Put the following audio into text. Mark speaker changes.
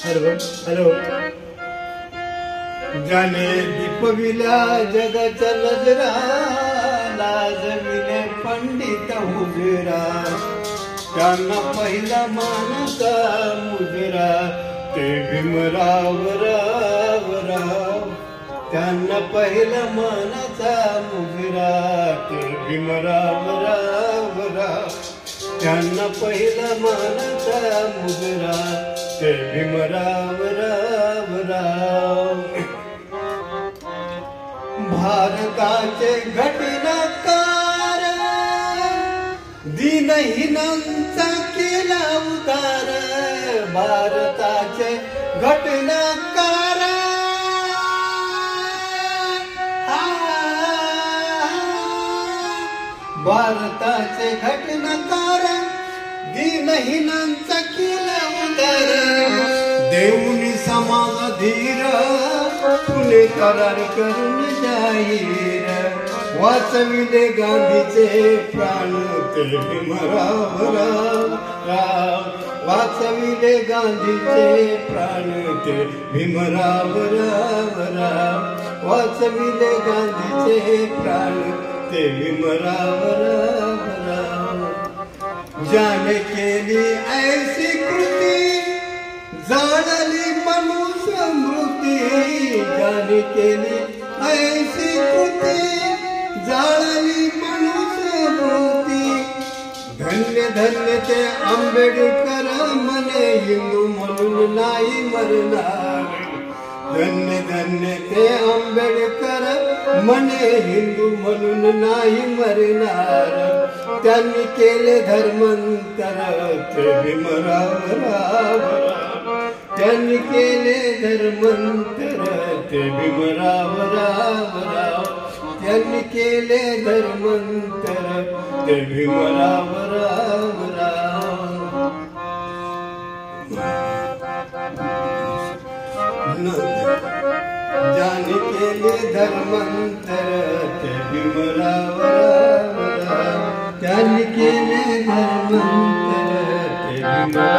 Speaker 1: Hello hello. जाने दीपविल्या जगाच्या नजरा, लाजविले पंडित हुजरा. त्यांना पहिला मानाचा मुजरा, ते भीमराव राव राव. त्यांना पहिला मानाचा मुजरा, ते भीमराव राव राव. त्यांना पहिला मानाचा मुजरा, ते भीमराव राव राव. भारताचे घटनाकार, दीनहीनांचा केला उद्धार. भारताचे घटनाकार, भारताचे घटनाकार, दीनहीनांचा केला उद्धार. देऊनी समाज धीर, फुले करार करून जाहीर. वाचविले गांधीचे प्राण, ते भीमराव राव राव. वाचविले गांधीचे प्राण, ते भीमराव राव राव. वाचविले गांधीचे प्राण, ते भीमराव राव राव. ज्याने केली ऐसी कृती, जाणली मनुष्य मृती. ज्याने केली ऐसी कृती, जाणली मनुष्य मृती. धन्य धन्य ते आंबेडकर, म्हणे हिंदू म्हणून नाही मरणार. धन्य धन्य ते आंबेडकर, म्हणे हिंदू म्हणून नाही मरणार. त्यांनी केले धर्मांतर, ते भीमराव राव राव. त्यांनी केले धर्मांतर, ते भीमराव राव राव. त्यांनी केले धर्मांतर, ते भीमराव राव राव. ज्याने केले धर्मांतर, ते भीमराव राव राव. त्यांनी केले धर्मांतर, ते भीमराव